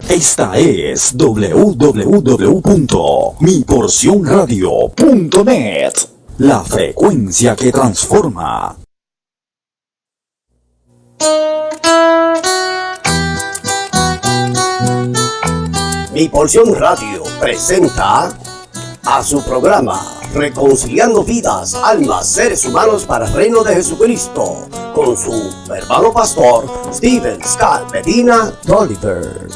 Esta es www.miporcionradio.net, la frecuencia que transforma. Mi Porción Radio presenta a su programa Reconciliando Vidas, Almas, Seres Humanos para el Reino de Jesucristo, con su hermano pastor Steven Scott Medina Doliver.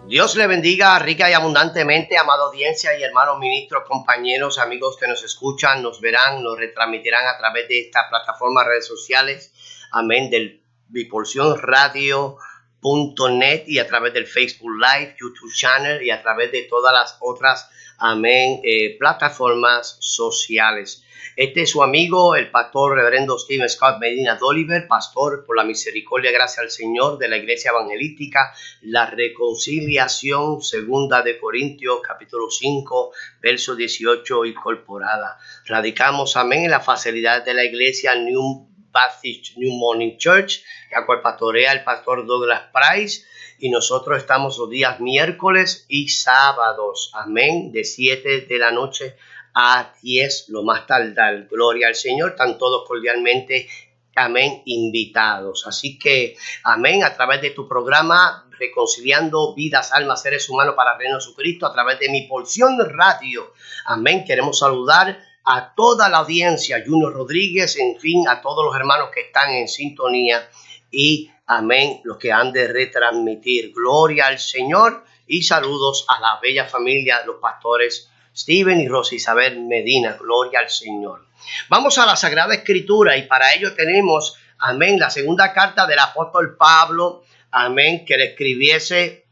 Dios le bendiga rica y abundantemente, amada audiencia y hermanos ministros, compañeros, amigos que nos escuchan, nos verán, nos retransmitirán a través de esta plataforma, redes sociales, amén, del miporcionradio.net y a través del Facebook Live, YouTube Channel y a través de todas las otras, amén, plataformas sociales. Este es su amigo, el pastor reverendo Steven Scott Medina Doliver, pastor por la misericordia y gracia del Señor de la Iglesia Evangelística La Reconciliación, segunda de Corintios, capítulo 5, verso 18, incorporada. Radicamos, amén, en la facilidad de la iglesia New Baptist New Morning Church, la cual pastorea el pastor Douglas Price, y nosotros estamos los días miércoles y sábados, amén, de 7 de la noche a 10, lo más tardar. Gloria al Señor, están todos cordialmente, amén, invitados. Así que, amén, a través de tu programa Reconciliando Vidas, Almas, Seres Humanos para el Reino de Jesucristo, a través de Mi Porción Radio, amén, queremos saludar a toda la audiencia, Junior Rodríguez, en fin, a todos los hermanos que están en sintonía y, amén, los que han de retransmitir. Gloria al Señor y saludos a la bella familia, los pastores Steven y Rosy Isabel Medina. Gloria al Señor. Vamos a la Sagrada Escritura y para ello tenemos, amén, la segunda carta del apóstol Pablo, amén, que le escribiese,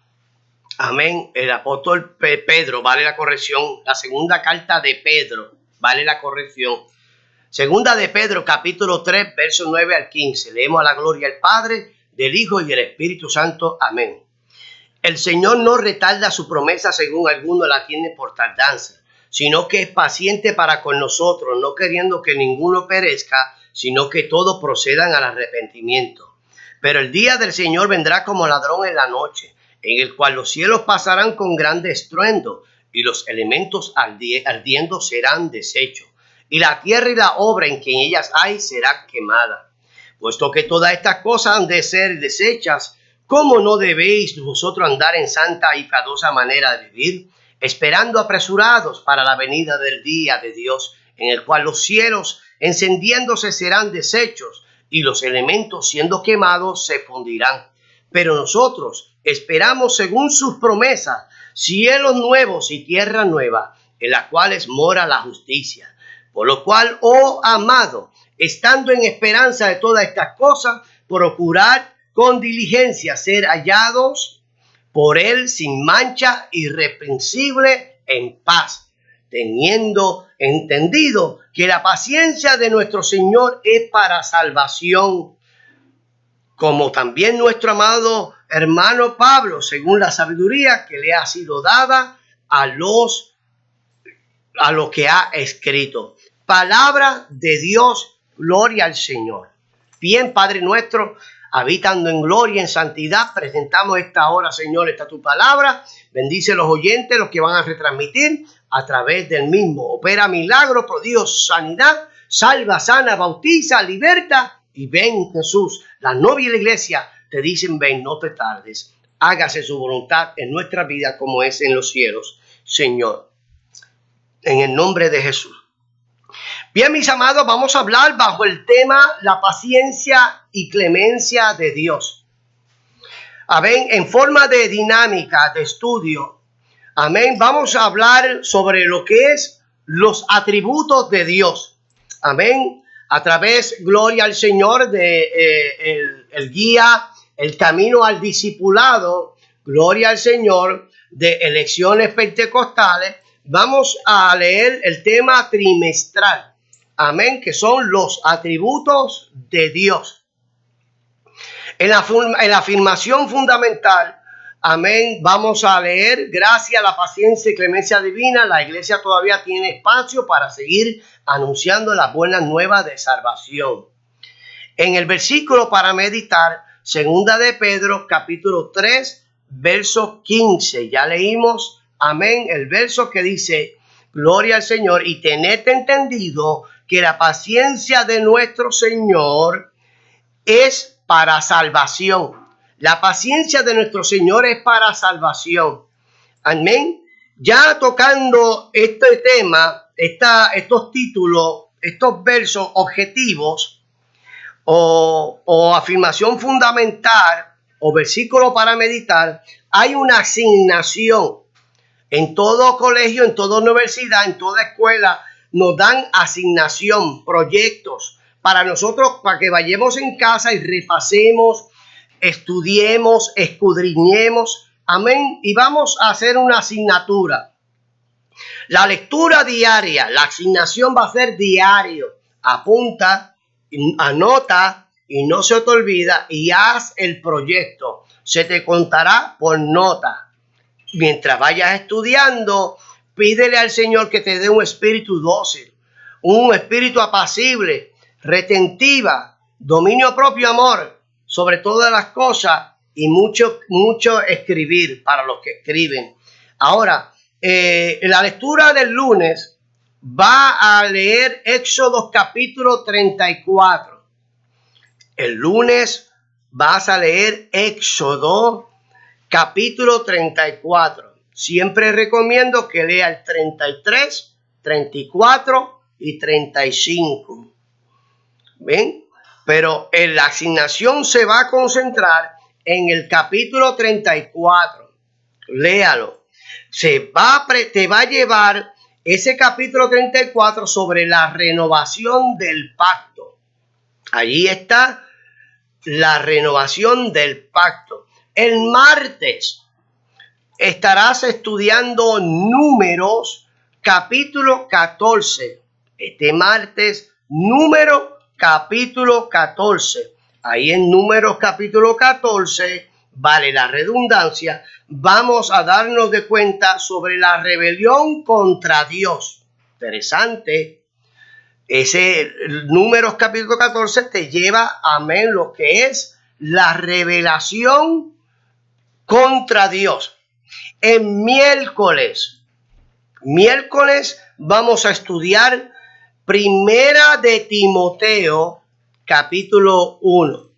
amén, el apóstol Pedro, vale la corrección, la segunda carta de Pedro, vale la corrección. Segunda de Pedro, capítulo 3, versos 9 al 15. Leemos a la gloria del Padre, del Hijo y del Espíritu Santo. Amén. El Señor no retarda su promesa según algunos la tienen por tardanza, sino que es paciente para con nosotros, no queriendo que ninguno perezca, sino que todos procedan al arrepentimiento. Pero el día del Señor vendrá como ladrón en la noche, en el cual los cielos pasarán con grande estruendo, y los elementos ardiendo serán deshechos, y la tierra y la obra en que en ellas hay será quemada. Puesto que todas estas cosas han de ser deshechas, ¿cómo no debéis vosotros andar en santa y piadosa manera de vivir, esperando apresurados para la venida del día de Dios, en el cual los cielos encendiéndose serán deshechos y los elementos siendo quemados se fundirán? Pero nosotros esperamos según sus promesas cielos nuevos y tierra nueva, en las cuales mora la justicia. Por lo cual, oh amado, estando en esperanza de todas estas cosas, procurad con diligencia ser hallados por él sin mancha, irreprensible, en paz, teniendo entendido que la paciencia de nuestro Señor es para salvación, como también nuestro amado hermano Pablo, según la sabiduría que le ha sido dada a lo que ha escrito. Palabra de Dios, gloria al Señor. Bien, Padre nuestro, habitando en gloria, en santidad, presentamos esta hora, Señor, esta tu palabra. Bendice los oyentes, los que van a retransmitir a través del mismo. Opera milagros, prodigios, sanidad, salva, sana, bautiza, liberta y ven, Jesús. La novia y la iglesia te dicen, ven, no te tardes. Hágase su voluntad en nuestra vida como es en los cielos, Señor. En el nombre de Jesús. Bien, mis amados, vamos a hablar bajo el tema la paciencia y clemencia de Dios. Amén. En forma de dinámica de estudio, amén, vamos a hablar sobre lo que es los atributos de Dios. Amén. A través, gloria al Señor, de el guía, el camino al discipulado, gloria al Señor, de elecciones pentecostales. Vamos a leer el tema trimestral. Amén, que son los atributos de Dios. En la afirmación fundamental, amén, vamos a leer: gracias a la paciencia y clemencia divina, la iglesia todavía tiene espacio para seguir anunciando las buenas nuevas de salvación. En el versículo para meditar, segunda de Pedro, capítulo 3, verso 15. Ya leímos, amén, el verso que dice: gloria al Señor, y tened entendido que la paciencia de nuestro Señor es para salvación. La paciencia de nuestro Señor es para salvación. Amén. Ya tocando este tema, estos títulos, estos versos objetivos o afirmación fundamental o versículo para meditar, hay una asignación. En todo colegio, en toda universidad, en toda escuela, nos dan asignación, proyectos, para nosotros, para que vayamos en casa y repasemos, estudiemos, escudriñemos, amén, y vamos a hacer una asignatura. La lectura diaria, la asignación va a ser diario. Apunta, anota y no se te olvida, y haz el proyecto. Se te contará por nota. Mientras vayas estudiando, pídele al Señor que te dé un espíritu dócil, un espíritu apacible, retentiva, dominio propio, amor, sobre todas las cosas, y mucho escribir para los que escriben. Ahora, la lectura del lunes va a leer Éxodo capítulo 34. El lunes vas a leer Éxodo capítulo 34. Siempre recomiendo que lea el 33, 34 y 35. ¿Ven? Pero en la asignación se va a concentrar en el capítulo 34. Léalo. Te va a llevar ese capítulo 34 sobre la renovación del pacto. Allí está la renovación del pacto. El martes estarás estudiando Números capítulo 14. Este martes, capítulo 14. Ahí en Números capítulo 14, vale la redundancia, vamos a darnos de cuenta sobre la rebelión contra Dios. Interesante. Ese Números capítulo 14 te lleva, amén, lo que es la revelación contra Dios. En miércoles vamos a estudiar Primera de Timoteo, capítulo 1.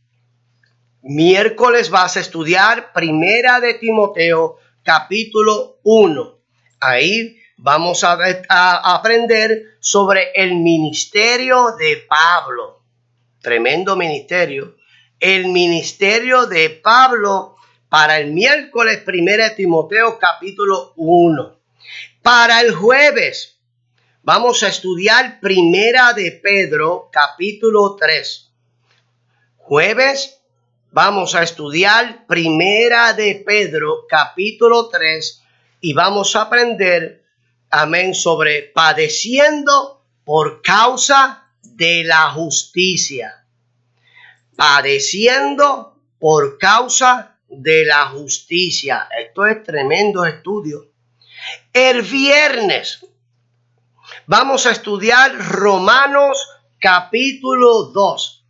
Miércoles vas a estudiar Primera de Timoteo, capítulo 1. Ahí vamos a aprender sobre el ministerio de Pablo. Tremendo ministerio. El ministerio de Pablo para el miércoles, Primera de Timoteo, capítulo 1. Para el jueves vamos a estudiar Primera de Pedro, capítulo 3. Jueves vamos a estudiar Primera de Pedro, capítulo 3, y vamos a aprender, amén, sobre padeciendo por causa de la justicia. Padeciendo por causa de la justicia. Esto es tremendo estudio. El viernes vamos a estudiar Romanos capítulo 2.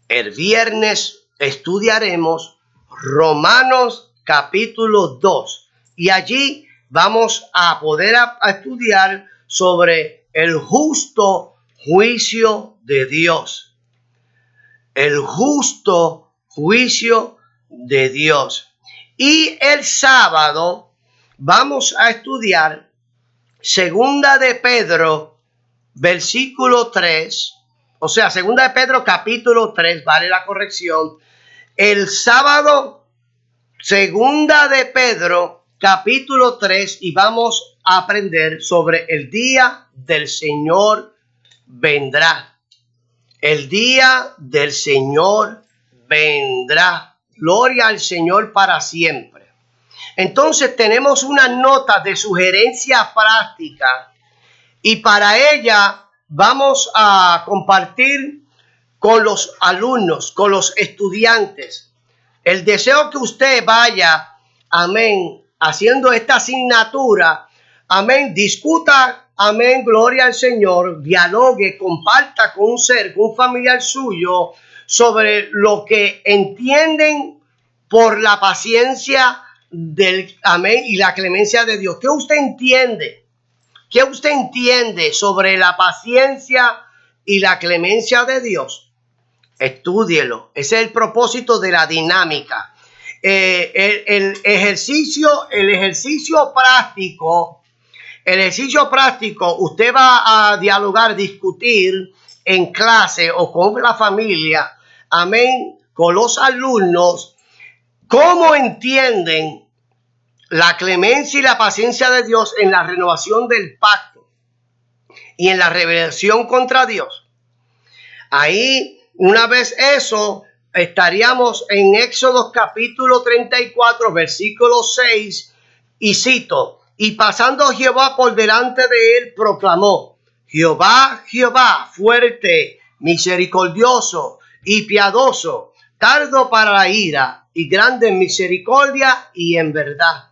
El viernes estudiaremos Romanos capítulo 2. Y allí vamos a poder estudiar sobre el justo juicio de Dios. El justo juicio de Dios. Y el sábado vamos a estudiar Segunda de Pedro, versículo 3. O sea, Segunda de Pedro, capítulo 3, vale la corrección. El sábado, Segunda de Pedro, capítulo 3, y vamos a aprender sobre el día del Señor vendrá. El día del Señor vendrá. Gloria al Señor para siempre. Entonces tenemos una nota de sugerencia práctica y para ella vamos a compartir con los alumnos, con los estudiantes. El deseo que usted vaya, amén, haciendo esta asignatura, amén, discuta, amén, gloria al Señor, dialogue, comparta con un familiar suyo sobre lo que entienden por la paciencia del amén y la clemencia de Dios. ¿Qué usted entiende? ¿Qué usted entiende sobre la paciencia y la clemencia de Dios? Estúdielo. Ese es el propósito de la dinámica. El ejercicio práctico, usted va a dialogar, discutir en clase o con la familia, amén, con los alumnos, cómo entienden la clemencia y la paciencia de Dios en la renovación del pacto y en la rebelión contra Dios. Ahí, una vez eso, estaríamos en Éxodo capítulo 34, versículo 6, y cito: y pasando Jehová por delante de él, proclamó: Jehová, Jehová, fuerte, misericordioso y piadoso, tardo para la ira y grande en misericordia y en verdad.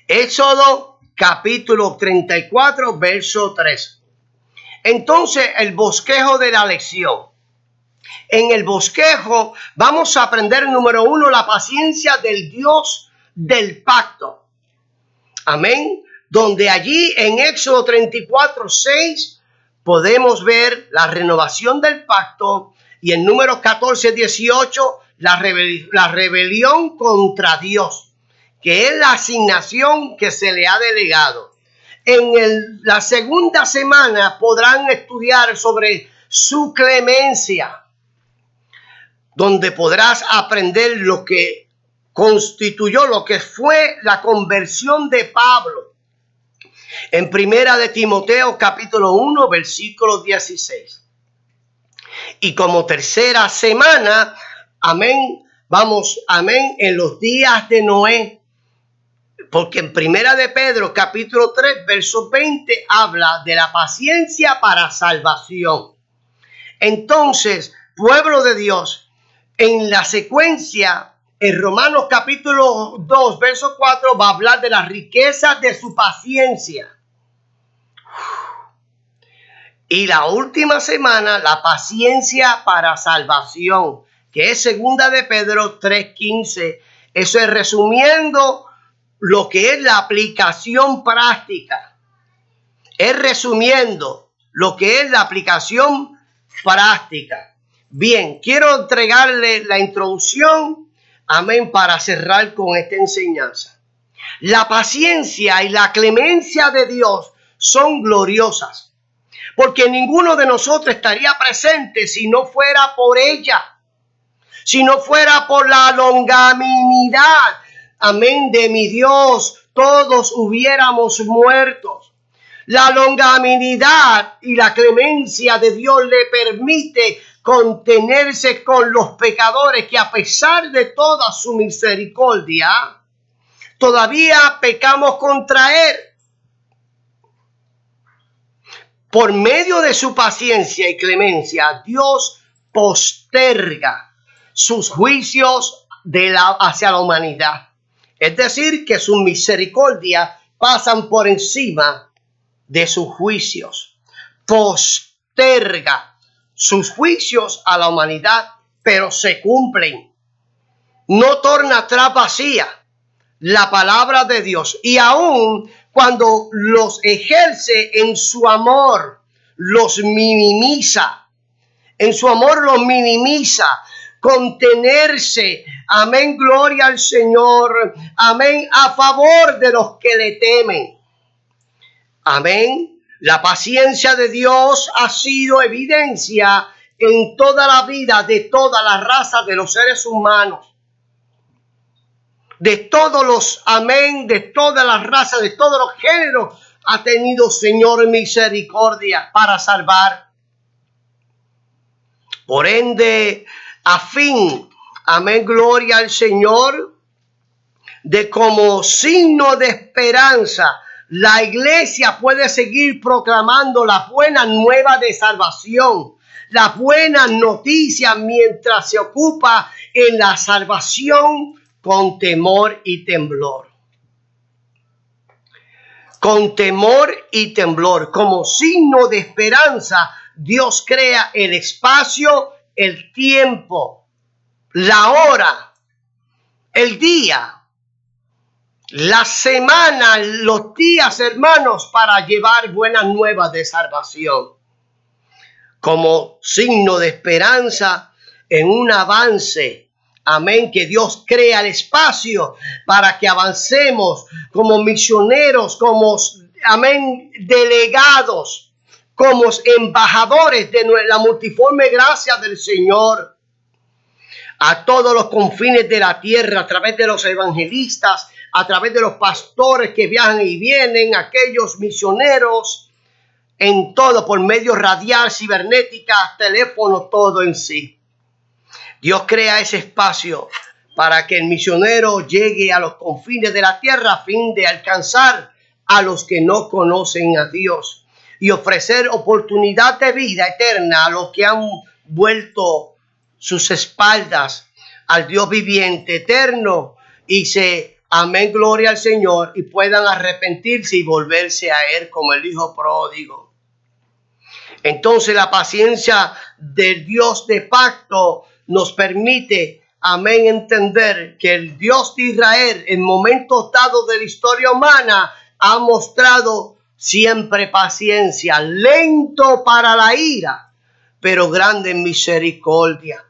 Éxodo capítulo 34, verso 3. Entonces, el bosquejo de la lección. En el bosquejo vamos a aprender, número 1, la paciencia del Dios del pacto. Amén. Donde allí en Éxodo 34, 6 podemos ver la renovación del pacto, y en números 14, 18 la rebelión contra Dios, que es la asignación que se le ha delegado. En la segunda semana podrán estudiar sobre su clemencia, donde podrás aprender lo que constituyó, lo que fue la conversión de Pablo. En primera de Timoteo capítulo 1, versículo 16. Y como tercera semana, amén, vamos, amén, en los días de Noé. Porque en primera de Pedro capítulo 3, verso 20, habla de la paciencia para salvación. Entonces, pueblo de Dios, en la secuencia, en Romanos capítulo 2, verso 4, va a hablar de las riquezas de su paciencia. Y la última semana, la paciencia para salvación, que es segunda de Pedro 3:15. Eso es resumiendo lo que es la aplicación práctica. Es resumiendo lo que es la aplicación práctica. Bien, quiero entregarle la introducción, amén, para cerrar con esta enseñanza. La paciencia y la clemencia de Dios son gloriosas, porque ninguno de nosotros estaría presente si no fuera por ella, si no fuera por la longanimidad, amén, de mi Dios, todos hubiéramos muertos. La longanimidad y la clemencia de Dios le permite contenerse con los pecadores que, a pesar de toda su misericordia, todavía pecamos contra él. Por medio de su paciencia y clemencia, Dios posterga sus juicios hacia la humanidad. Es decir, que sus misericordias pasan por encima de sus juicios. Posterga sus juicios a la humanidad, pero se cumplen. No torna atrás vacía la palabra de Dios. Y aún cuando los ejerce en su amor, los minimiza. En su amor los minimiza. Contenerse, amén, gloria al Señor, amén, a favor de los que le temen. Amén. La paciencia de Dios ha sido evidencia en toda la vida de toda la raza de los seres humanos. De todos los, amén, de todas las razas, de todos los géneros, ha tenido, Señor, misericordia para salvar. Por ende, a fin, amén, gloria al Señor, de como signo de esperanza, la iglesia puede seguir proclamando la buena nueva de salvación, la buena noticia mientras se ocupa en la salvación con temor y temblor. Con temor y temblor, como signo de esperanza, Dios crea el espacio, el tiempo, la hora, el día, la semana, los días, hermanos, para llevar buenas nuevas de salvación. Como signo de esperanza en un avance. Amén, que Dios crea el espacio para que avancemos como misioneros, como, amén, delegados, como embajadores de la multiforme gracia del Señor a todos los confines de la tierra, a través de los evangelistas, a través de los pastores que viajan y vienen, aquellos misioneros, en todo, por medio radial, cibernética, teléfono, todo en sí. Dios crea ese espacio para que el misionero llegue a los confines de la tierra a fin de alcanzar a los que no conocen a Dios y ofrecer oportunidad de vida eterna a los que han vuelto sus espaldas al Dios viviente eterno y amén, gloria al Señor, y puedan arrepentirse y volverse a Él como el Hijo pródigo. Entonces la paciencia del Dios de pacto nos permite, amén, entender que el Dios de Israel en momentos dados de la historia humana ha mostrado siempre paciencia, lento para la ira, pero grande en misericordia.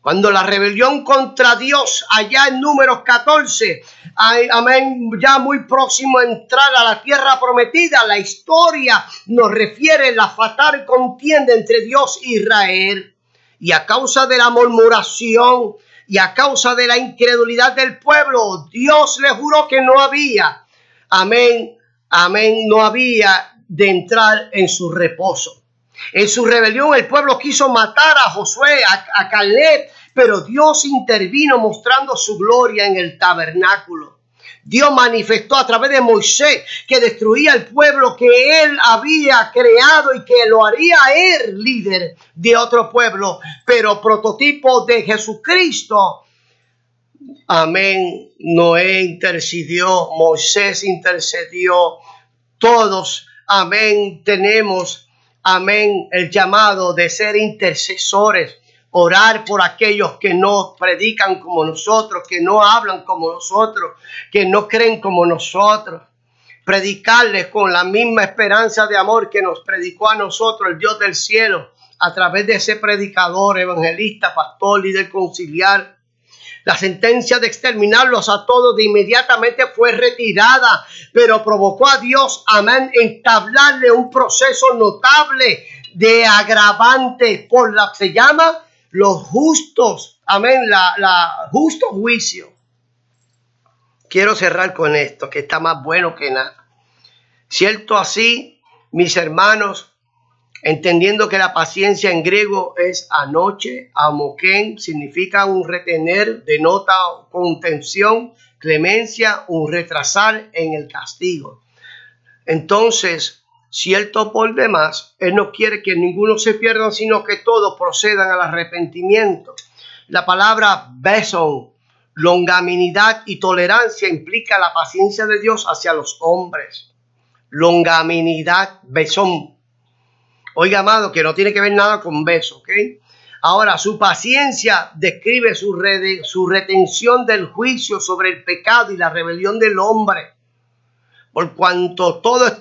Cuando la rebelión contra Dios, allá en Números 14, amén, ya muy próximo a entrar a la tierra prometida, la historia nos refiere a la fatal contienda entre Dios e Israel. Y a causa de la murmuración y a causa de la incredulidad del pueblo, Dios le juró que no había, amén, no había de entrar en su reposo. En su rebelión el pueblo quiso matar a Josué, a Caleb, pero Dios intervino mostrando su gloria en el tabernáculo. Dios manifestó a través de Moisés que destruía el pueblo que él había creado y que lo haría él líder de otro pueblo, pero prototipo de Jesucristo. Amén. Noé intercedió, Moisés intercedió, todos, amén, tenemos, amén, el llamado de ser intercesores. Orar por aquellos que no predican como nosotros, que no hablan como nosotros, que no creen como nosotros. Predicarles con la misma esperanza de amor que nos predicó a nosotros el Dios del cielo a través de ese predicador, evangelista, pastor, líder conciliar. La sentencia de exterminarlos a todos de inmediatamente fue retirada, pero provocó a Dios, amén, entablarle un proceso notable de agravante por la que se llama los justos, amén, la justo juicio. Quiero cerrar con esto, que está más bueno que nada. Cierto así, mis hermanos, entendiendo que la paciencia en griego es anoche, amoken, significa un retener, denota contención, clemencia, un retrasar en el castigo. Entonces, cierto por demás, Él no quiere que ninguno se pierda, sino que todos procedan al arrepentimiento. La palabra beson, longanimidad y tolerancia implica la paciencia de Dios hacia los hombres. Longanimidad, besón. Oiga, amado, que no tiene que ver nada con beso, ¿ok? Ahora, su paciencia describe su retención del juicio sobre el pecado y la rebelión del hombre. Por cuanto todos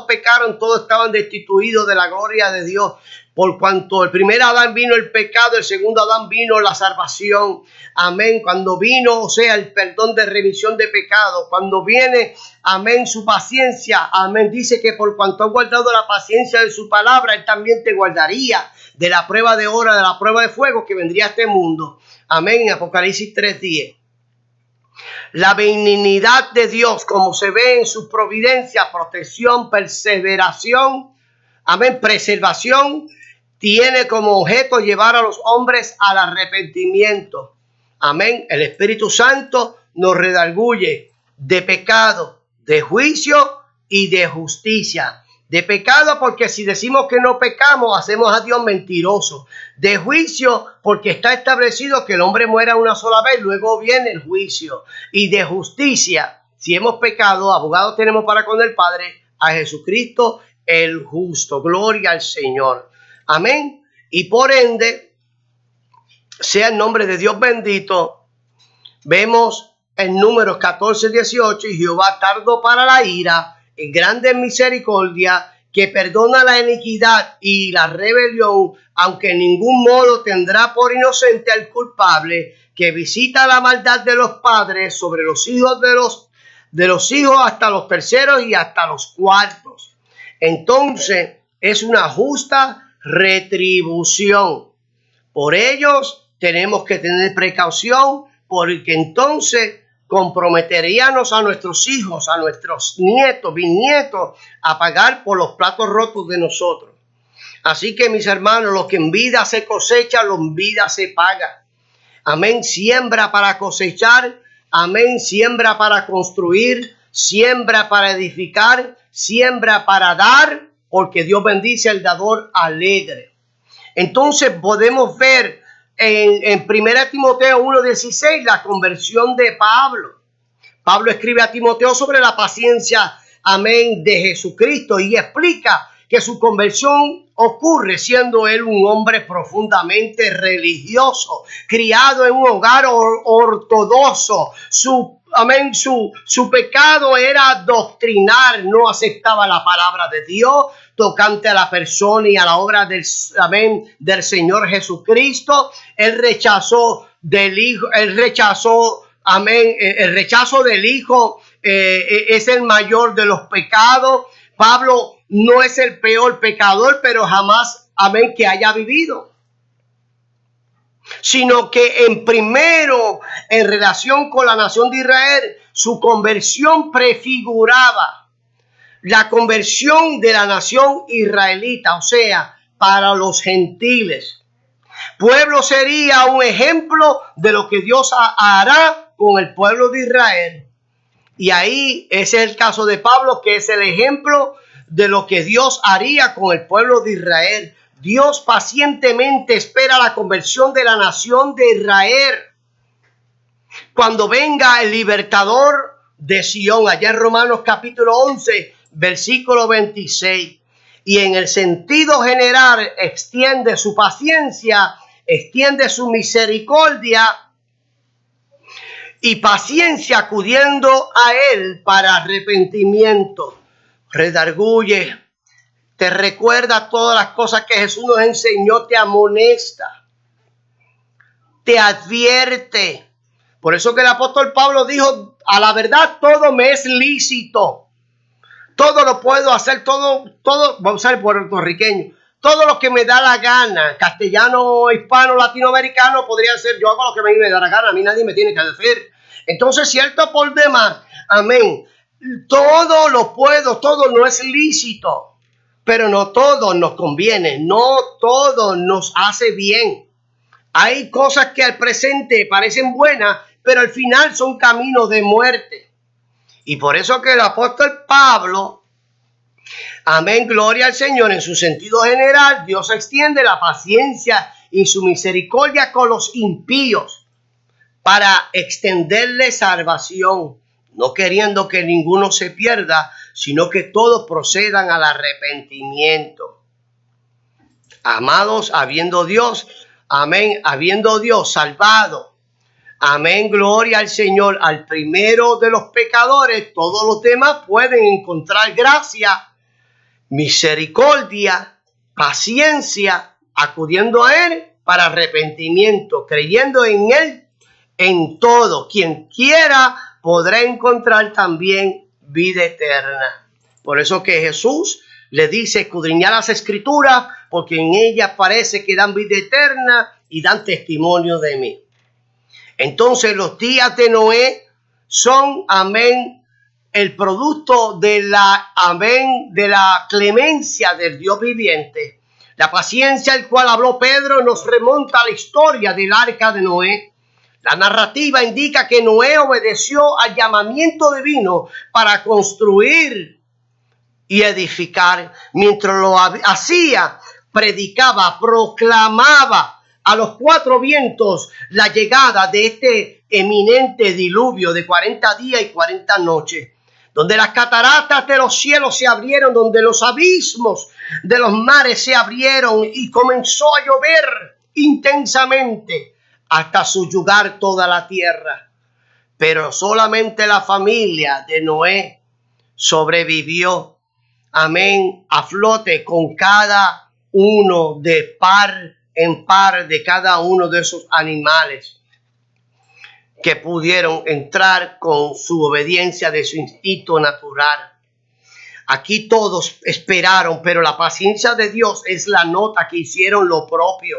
pecaron, todos estaban destituidos de la gloria de Dios. Por cuanto el primer Adán vino el pecado, el segundo Adán vino la salvación. Amén. Cuando vino, o sea, el perdón de remisión de pecado. Cuando viene, amén, su paciencia. Amén. Dice que por cuanto has guardado la paciencia de su palabra, Él también te guardaría de la prueba de hora, de la prueba de fuego que vendría a este mundo. Amén. Apocalipsis 3:10. La benignidad de Dios, como se ve en su providencia, protección, perseveración, amén, preservación, tiene como objeto llevar a los hombres al arrepentimiento. Amén. El Espíritu Santo nos redarguye de pecado, de juicio y de justicia. De pecado, porque si decimos que no pecamos, hacemos a Dios mentiroso. De juicio, porque está establecido que el hombre muera una sola vez, luego viene el juicio. Y de justicia, si hemos pecado, abogado tenemos para con el Padre, a Jesucristo el justo. Gloria al Señor. Amén. Y por ende, sea el nombre de Dios bendito. Vemos en Números 14:18, y Jehová tardó para la ira, en grande misericordia, que perdona la iniquidad y la rebelión, aunque en ningún modo tendrá por inocente al culpable, que visita la maldad de los padres sobre los hijos de los hijos hasta los terceros y hasta los cuartos. Entonces es una justa retribución. Por ellos tenemos que tener precaución, porque entonces comprometeríamos a nuestros hijos, a nuestros nietos, bisnietos, a pagar por los platos rotos de nosotros. Así que, mis hermanos, lo que en vida se cosecha, lo en vida se paga. Amén. Siembra para cosechar. Amén. Siembra para construir. Siembra para edificar. Siembra para dar, porque Dios bendice al dador alegre. Entonces podemos ver en 1 Timoteo 1:16 la conversión de Pablo. Pablo escribe a Timoteo sobre la paciencia, amén, de Jesucristo, y explica que su conversión ocurre siendo él un hombre profundamente religioso, criado en un hogar ortodoxo. Su pecado era doctrinar, no aceptaba la palabra de Dios tocante a la persona y a la obra del Señor Jesucristo. Él rechazó del Hijo, el rechazo del Hijo es el mayor de los pecados. Pablo no es el peor pecador, pero jamás, amén, que haya vivido. Sino que en relación con la nación de Israel, su conversión prefiguraba la conversión de la nación israelita, o sea, para los gentiles. Pueblo sería un ejemplo de lo que Dios hará con el pueblo de Israel. Y ahí ese es el caso de Pablo, que es el ejemplo de lo que Dios haría con el pueblo de Israel. Dios pacientemente espera la conversión de la nación de Israel. Cuando venga el libertador de Sion, allá en Romanos capítulo 11, versículo 26. Y en el sentido general extiende su paciencia, extiende su misericordia y paciencia, acudiendo a él para arrepentimiento. Redarguye, te recuerda todas las cosas que Jesús nos enseñó, te amonesta, te advierte. Por eso que el apóstol Pablo dijo, a la verdad todo me es lícito. Todo lo puedo hacer, todo, vamos a ser puertorriqueño, todo lo que me da la gana, castellano, hispano, latinoamericano, podría ser, yo hago lo que me da la gana, a mí nadie me tiene que decir. Entonces, cierto por demás, amén, todo lo puedo, todo no es lícito, pero no todo nos conviene, no todo nos hace bien. Hay cosas que al presente parecen buenas, pero al final son caminos de muerte. Y por eso que el apóstol Pablo, amén, gloria al Señor, en su sentido general, Dios extiende la paciencia y su misericordia con los impíos para extenderle salvación, no queriendo que ninguno se pierda, sino que todos procedan al arrepentimiento. Amados, habiendo Dios salvado, amén, gloria al Señor, al primero de los pecadores, todos los demás pueden encontrar gracia, misericordia, paciencia, acudiendo a él para arrepentimiento, creyendo en él en todo. Quien quiera podrá encontrar también vida eterna. Por eso que Jesús le dice, escudriñad las escrituras, porque en ellas parece que dan vida eterna y dan testimonio de mí. Entonces los días de Noé son, amén, el producto de la clemencia del Dios viviente. La paciencia al cual habló Pedro nos remonta a la historia del arca de Noé. La narrativa indica que Noé obedeció al llamamiento divino para construir y edificar. Mientras lo hacía, predicaba, proclamaba a los cuatro vientos la llegada de este eminente diluvio de 40 días y 40 noches, donde las cataratas de los cielos se abrieron, donde los abismos de los mares se abrieron y comenzó a llover intensamente hasta subyugar toda la tierra. Pero solamente la familia de Noé sobrevivió, amén, a flote con cada uno de par en par de cada uno de esos animales que pudieron entrar con su obediencia de su instinto natural. Aquí todos esperaron, pero la paciencia de Dios es la nota que hicieron lo propio.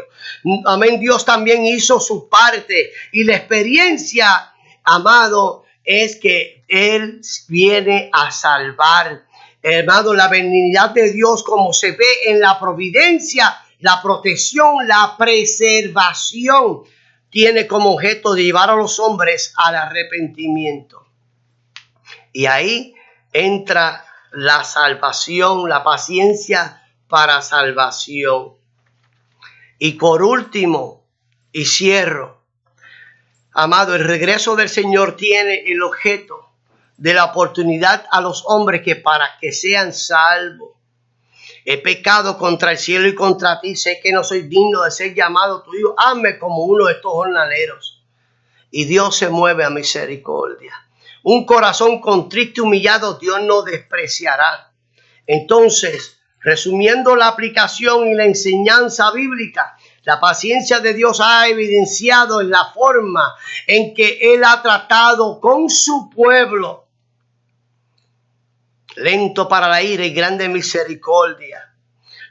Amén. Dios también hizo su parte y la experiencia, amado, es que Él viene a salvar. Hermano, la benignidad de Dios, como se ve en la providencia, la protección, la preservación, tiene como objeto de llevar a los hombres al arrepentimiento. Y ahí entra la salvación, la paciencia para salvación. Y por último, y cierro, amado, el regreso del Señor tiene el objeto de la oportunidad a los hombres que para que sean salvos. He pecado contra el cielo y contra ti, sé que no soy digno de ser llamado tu hijo, hazme como uno de estos jornaleros. Y Dios se mueve a misericordia. Un corazón contrito y humillado Dios no despreciará. Entonces, resumiendo la aplicación y la enseñanza bíblica, la paciencia de Dios ha evidenciado en la forma en que Él ha tratado con su pueblo. Lento para la ira y grande misericordia.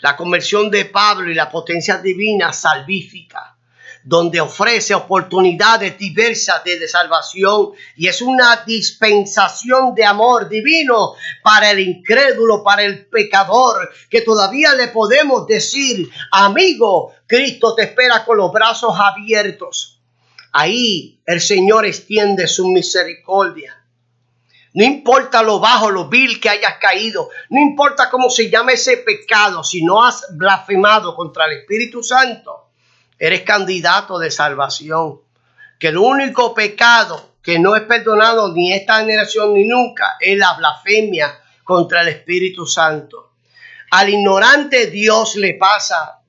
La conversión de Pablo y la potencia divina salvífica, donde ofrece oportunidades diversas de salvación y es una dispensación de amor divino para el incrédulo, para el pecador, que todavía le podemos decir, amigo, Cristo te espera con los brazos abiertos. Ahí el Señor extiende su misericordia. No importa lo bajo, lo vil que hayas caído, no importa cómo se llama ese pecado, si no has blasfemado contra el Espíritu Santo, eres candidato de salvación. Que el único pecado que no es perdonado ni esta generación ni nunca es la blasfemia contra el Espíritu Santo. Al ignorante Dios le pasa,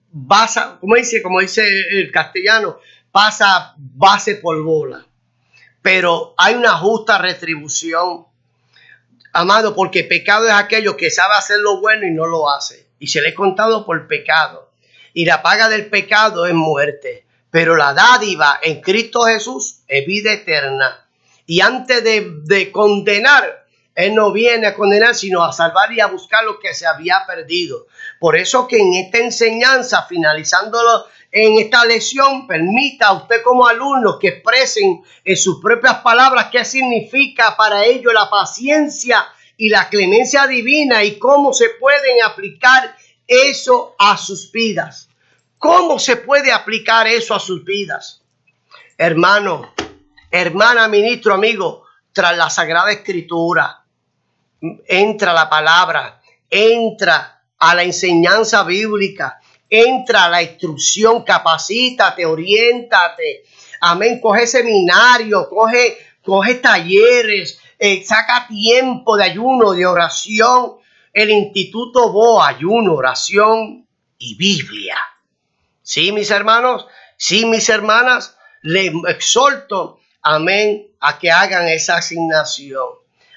como dice el castellano, pasa base por bola. Pero hay una justa retribución, amado, porque pecado es aquello que sabe hacer lo bueno y no lo hace. Y se le ha contado por pecado. Y la paga del pecado es muerte. Pero la dádiva en Cristo Jesús es vida eterna. Y antes de condenar, Él no viene a condenar, sino a salvar y a buscar lo que se había perdido. Por eso que en esta enseñanza, finalizándolo en esta lección, permita a usted como alumno que expresen en sus propias palabras qué significa para ellos la paciencia y la clemencia divina y cómo se pueden aplicar eso a sus vidas. ¿Cómo se puede aplicar eso a sus vidas? Hermano, hermana, ministro, amigo, tras la Sagrada Escritura, entra la palabra, entra a la enseñanza bíblica, entra a la instrucción, capacítate, oriéntate, amén, coge seminario, coge talleres, saca tiempo de ayuno, de oración, el Instituto BOA, ayuno, oración y Biblia. Sí, mis hermanos, sí, mis hermanas, les exhorto, amén, a que hagan esa asignación.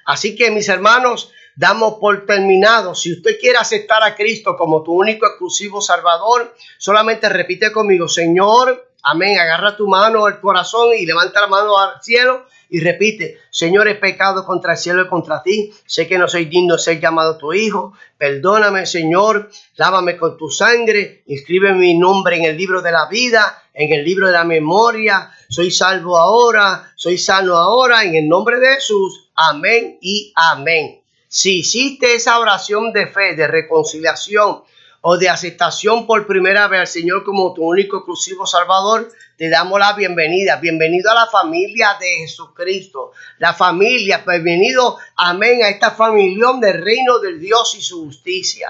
Así que, mis hermanos, damos por terminado. Si usted quiere aceptar a Cristo como tu único exclusivo Salvador, solamente repite conmigo, Señor, amén, agarra tu mano al corazón y levanta la mano al cielo y repite, Señor, he pecado contra el cielo y contra ti, sé que no soy digno de ser llamado tu hijo, perdóname, Señor, lávame con tu sangre, inscribe mi nombre en el libro de la vida, en el libro de la memoria, soy salvo ahora, soy sano ahora, en el nombre de Jesús, amén y amén. Si hiciste esa oración de fe, de reconciliación, o de aceptación por primera vez al Señor como tu único exclusivo Salvador, te damos la bienvenida. Bienvenido a la familia de Jesucristo. La familia, bienvenido, amén, a esta familión del reino del Dios y su justicia.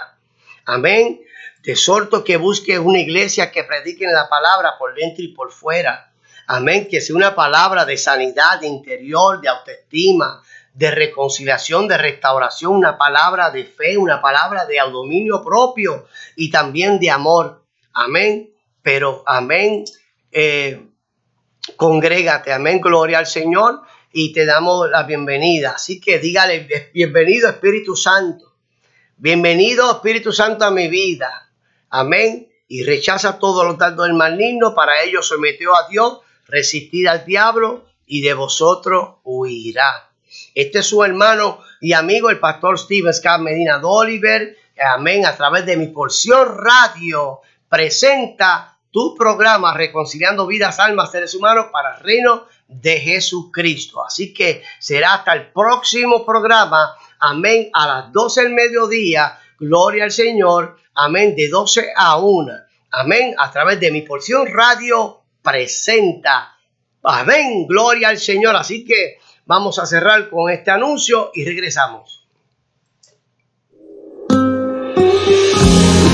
Amén. Te exhorto que busques una iglesia que predique la palabra por dentro y por fuera. Amén. Que sea una palabra de sanidad, de interior, de autoestima, de reconciliación, de restauración, una palabra de fe, una palabra de dominio propio y también de amor. Amén. Pero, amén, congrégate, amén, gloria al Señor, y te damos la bienvenida. Así que dígale, bienvenido Espíritu Santo. Bienvenido Espíritu Santo a mi vida. Amén. Y rechaza todos los dardos del maligno. Para ello sometió a Dios, resistid al diablo y de vosotros huirá. Este es su hermano y amigo, el pastor Stephen Scott Medina de Oliver. Amén. A través de Mi Porción Radio presenta tu programa Reconciliando Vidas, Almas, Seres Humanos para el reino de Jesucristo. Así que será hasta el próximo programa. Amén. A las 12 del mediodía. Gloria al Señor. Amén. De 12 a 1. Amén. A través de Mi Porción Radio presenta. Amén. Gloria al Señor. Así que vamos a cerrar con este anuncio y regresamos.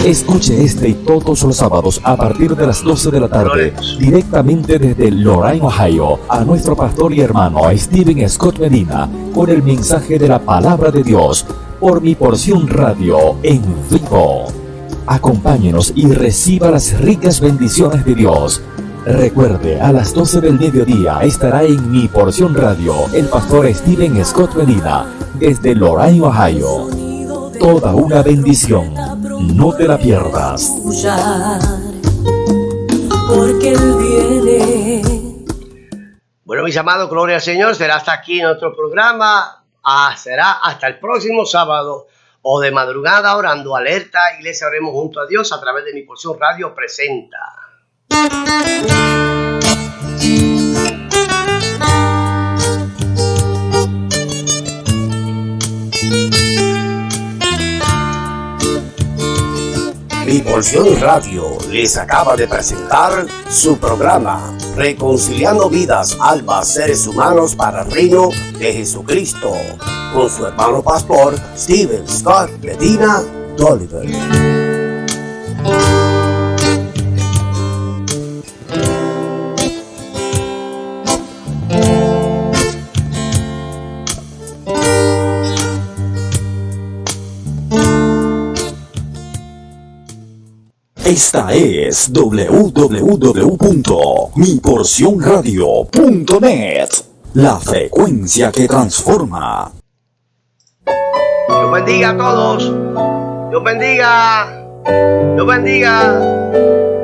Escuche este y todos los sábados a partir de las 12 de la tarde, directamente desde Lorain, Ohio, a nuestro pastor y hermano Stephen Scott Medina, con el mensaje de la palabra de Dios, por Mi Porción Radio en vivo. Acompáñenos y reciba las ricas bendiciones de Dios. Recuerde, a las 12 del mediodía estará en Mi Porción Radio el pastor Stephen Scott Medina, desde Lorain, Ohio. Toda una bendición. No te la pierdas. Porque Él viene. Bueno, mis amados, gloria al Señor. Será hasta aquí nuestro programa. Será hasta el próximo sábado o de madrugada orando. Alerta, iglesia, oremos junto a Dios a través de Mi Porción Radio presenta. Mi Porción Radio les acaba de presentar su programa Reconciliando Vidas, Almas, Seres Humanos para el reino de Jesucristo, con su hermano pastor Stephen Scott Medina de Oliver. Esta es www.miporcionradio.net, la frecuencia que transforma. Dios bendiga a todos. Dios bendiga. Dios bendiga.